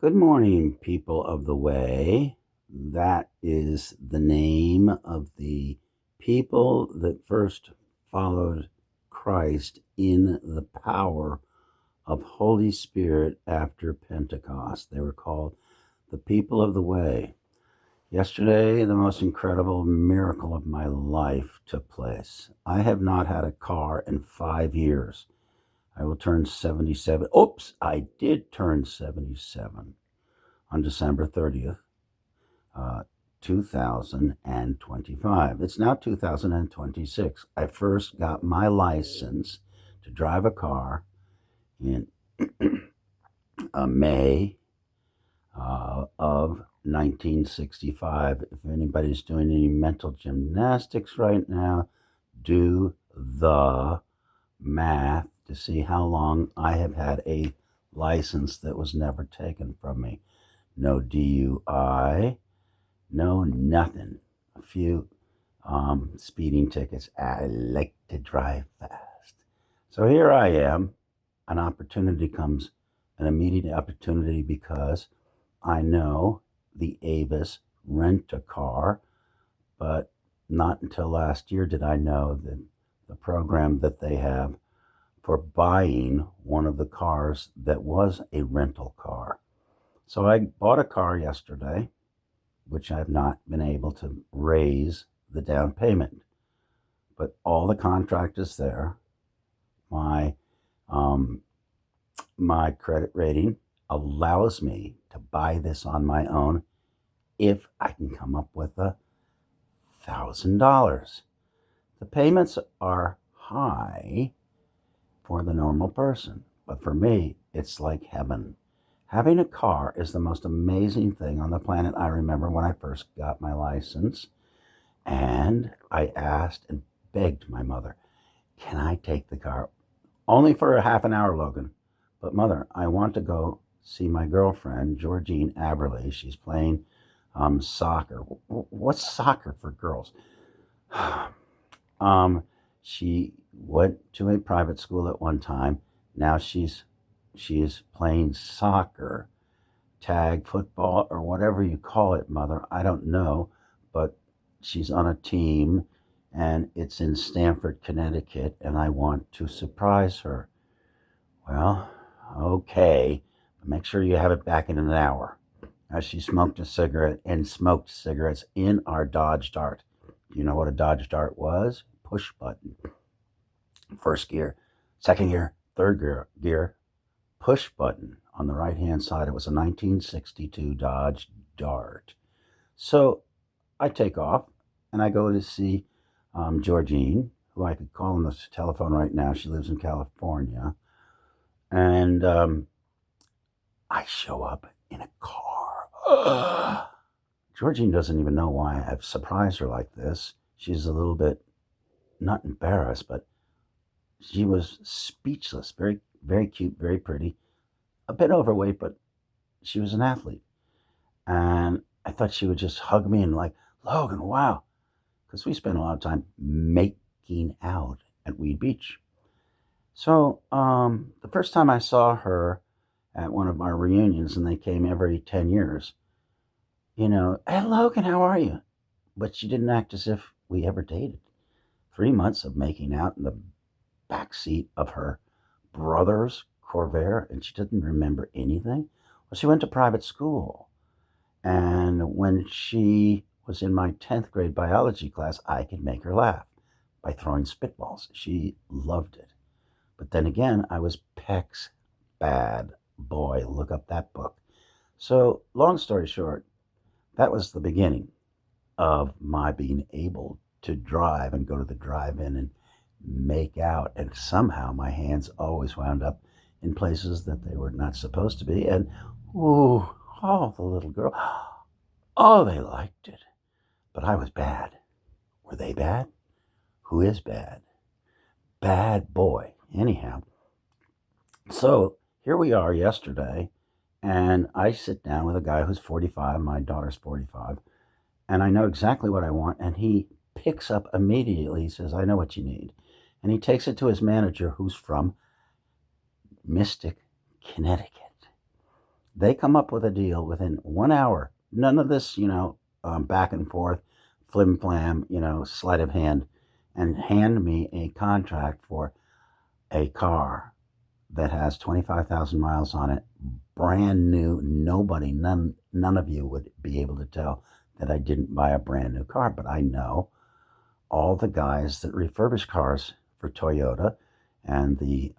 Good morning, people of the way. That is the name of the people that first followed Christ in the power of Holy Spirit after Pentecost. They were called the people of the way. Yesterday, the most incredible miracle of my life took place. I have not had a car in 5 years. I will turn 77. Oops, I did turn 77 on December 30th, uh, 2025. It's now 2026. I first got my license to drive a car in May of 1965. If anybody's doing any mental gymnastics right now, do the math to see how long I have had a license that was never taken from me. No DUI, no nothing. A few speeding tickets. I like to drive fast. So here I am. An opportunity comes, an immediate opportunity, because I know the Avis rent a car, but not until last year did I know that the program that they have for buying one of the cars that was a rental car. So I bought a car yesterday, which I've not been able to raise the down payment. But all the contract is there. My my credit rating allows me to buy this on my own if I can come up with $1,000. The payments are high for the normal person, but for me, it's like heaven. Having a car is the most amazing thing on the planet. I remember when I first got my license, and I asked and begged my mother, can I take the car? Only for a half an hour, Logan. But mother, I want to go see my girlfriend, Georgine Aberley. She's playing soccer. What's soccer for girls? She went to a private school at one time. Now she is playing soccer, tag football, or whatever you call it, mother. I don't know, but she's on a team, and it's in Stamford, Connecticut, and I want to surprise her. Well, okay, but make sure you have it back in an hour. As she smoked a cigarette and smoked cigarettes in our Dodge Dart. You know what a Dodge Dart was? Push button. First gear, second gear, third gear, push button on the right hand side. It was a 1962 Dodge Dart. So I take off and I go to see Georgine, who I could call on the telephone right now. She lives in California. And I show up in a car. Georgine doesn't even know why I've surprised her like this. She's a little bit, not embarrassed, but she was speechless. Very, very cute, very pretty. A bit overweight, but she was an athlete. And I thought she would just hug me and like, Logan, wow. Because we spent a lot of time making out at Weed Beach. So the first time I saw her at one of our reunions, and they came every 10 years, hey, Logan, how are you? But she didn't act as if we ever dated. 3 months of making out in the back seat of her brother's Corvair, and she didn't remember anything. Well, she went to private school. And when she was in my 10th grade biology class, I could make her laugh by throwing spitballs. She loved it. But then again, I was Peck's bad boy. Look up that book. So, long story short, that was the beginning of my being able to drive and go to the drive-in and make out. And somehow my hands always wound up in places that they were not supposed to be. And, ooh, oh, the little girl, oh, they liked it. But I was bad. Were they bad? Who is bad? Bad boy. Anyhow, so here we are yesterday, and I sit down with a guy who's 45. My daughter's 45. And I know exactly what I want. And he picks up immediately. He says, I know what you need. And he takes it to his manager, who's from Mystic, Connecticut. They come up with a deal within 1 hour. None of this, back and forth, flim flam, sleight of hand, and hand me a contract for a car that has 25,000 miles on it, brand new. None of you would be able to tell that I didn't buy a brand new car, but I know all the guys that refurbish cars for Toyota and the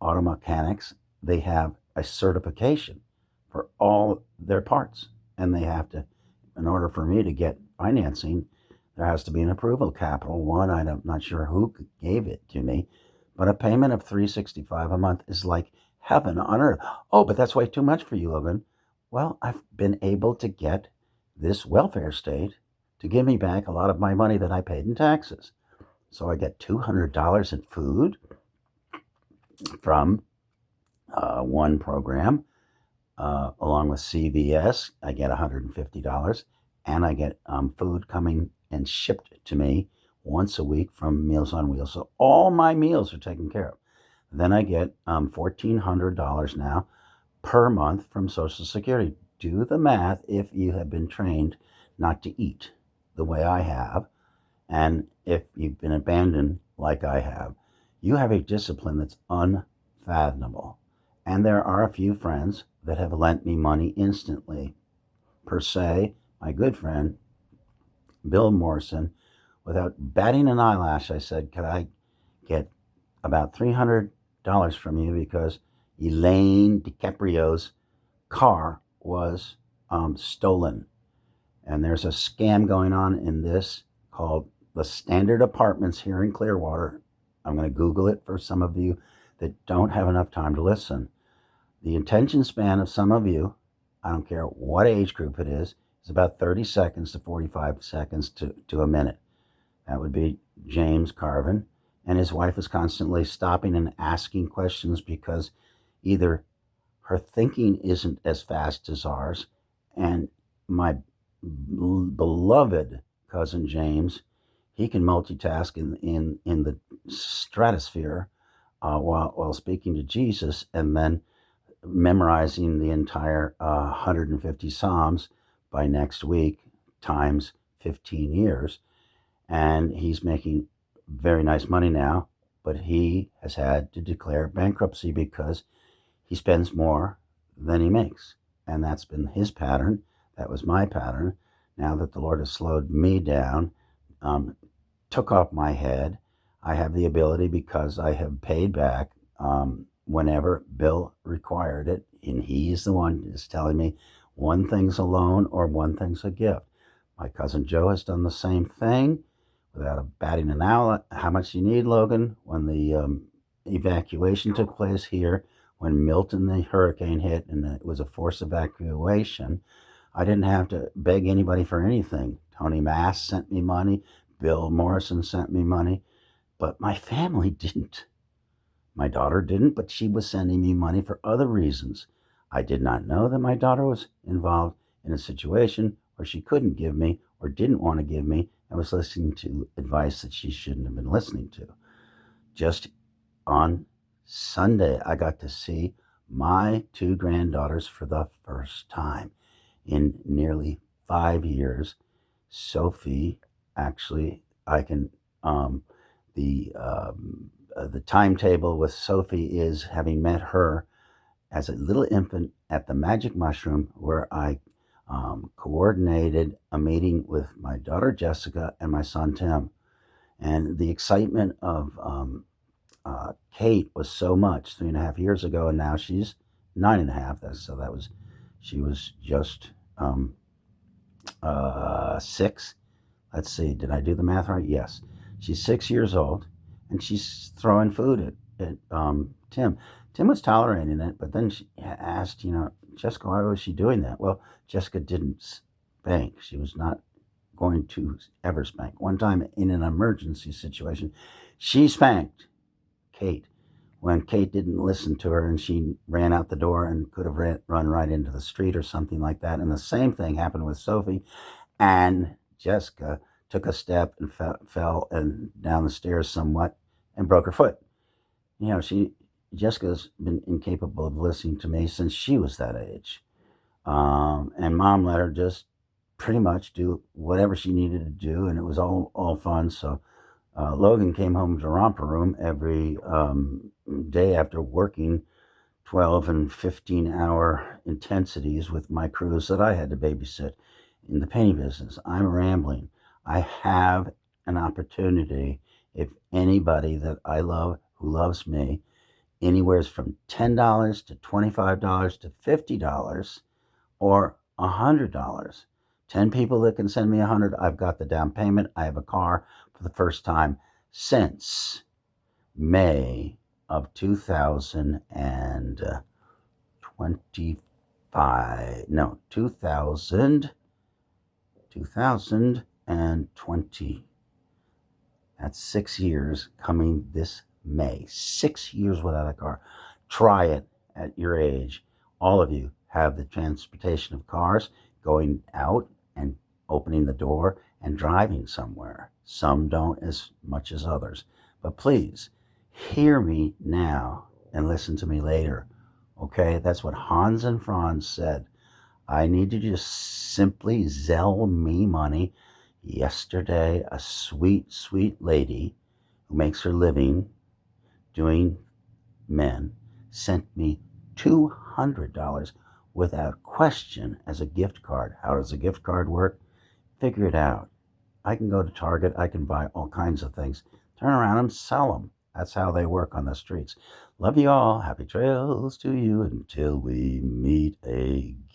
auto mechanics. They have a certification for all their parts, and they have to, in order for me to get financing, there has to be an approval. Capital One, I'm not sure who gave it to me, but a payment of $365 a month is like heaven on earth. Oh, but that's way too much for you, Logan. Well, I've been able to get this welfare state to give me back a lot of my money that I paid in taxes. So I get $200 in food from one program, along with CVS. I get $150, and I get food coming and shipped to me once a week from Meals on Wheels. So all my meals are taken care of. Then I get $1,400 now per month from Social Security. Do the math if you have been trained not to eat the way I have, and if you've been abandoned like I have. You have a discipline that's unfathomable. And there are a few friends that have lent me money instantly. Per se, my good friend, Bill Morrison, without batting an eyelash, I said, could I get about $300 from you because Elaine DiCaprio's car was stolen. And there's a scam going on in this called the Standard Apartments here in Clearwater. I'm going to Google it for some of you that don't have enough time to listen. The attention span of some of you, I don't care what age group it is about 30 seconds to 45 seconds to a minute. That would be James Carvin. And his wife is constantly stopping and asking questions because either her thinking isn't as fast as ours, and my beloved cousin James, he can multitask in the stratosphere while speaking to Jesus, and then memorizing the entire 150 Psalms by next week times 15 years. And he's making very nice money now, but he has had to declare bankruptcy because he spends more than he makes. And that's been his pattern. That was my pattern. Now that the Lord has slowed me down, took off my head, I have the ability, because I have paid back whenever Bill required it, and he's the one who's telling me one thing's a loan or one thing's a gift. My cousin Joe has done the same thing without batting an eye. How much do you need, Logan? When the evacuation took place here, when Milton, the hurricane, hit, and it was a forced evacuation, I didn't have to beg anybody for anything. Tony Mass sent me money. Bill Morrison sent me money. But my family didn't. My daughter didn't, but she was sending me money for other reasons. I did not know that my daughter was involved in a situation where she couldn't give me or didn't want to give me and was listening to advice that she shouldn't have been listening to. Just on Sunday, I got to see my two granddaughters for the first time in nearly 5 years. Sophie, actually, I can, the timetable with Sophie is having met her as a little infant at the Magic Mushroom, where I coordinated a meeting with my daughter Jessica and my son Tim. And the excitement of Kate was so much 3.5 years ago, and now she's 9.5. So that was, she was just 6. Let's see, did I do the math right? Yes. She's 6 years old, and she's throwing food at Tim. Tim was tolerating it, but then she asked, Jessica, why was she doing that? Well, Jessica didn't spank. She was not going to ever spank. One time in an emergency situation, she spanked Kate when Kate didn't listen to her, and she ran out the door and could have run right into the street or something like that. And the same thing happened with Sophie, and Jessica took a step and fell and down the stairs somewhat and broke her foot. Jessica's been incapable of listening to me since she was that age. And mom let her just pretty much do whatever she needed to do, and it was all fun. So Logan came home to romper room every day after working 12 and 15-hour intensities with my crews that I had to babysit in the painting business. I'm rambling. I have an opportunity. If anybody that I love who loves me, anywhere from $10 to $25 to $50 or $100. 10 people that can send me 100. I've got the down payment. I have a car for the first time since May of 2025. No, 2020. That's 6 years coming this May. 6 years without a car. Try it at your age. All of you have the transportation of cars going out and opening the door and driving somewhere. Some don't as much as others. But please, hear me now and listen to me later. Okay? That's what Hans and Franz said. I need to just simply Zelle me money. Yesterday, a sweet, sweet lady who makes her living doing men sent me $200 without question as a gift card. How does a gift card work? Figure it out. I can go to Target. I can buy all kinds of things. Turn around and sell them. That's how they work on the streets. Love you all. Happy trails to you until we meet again.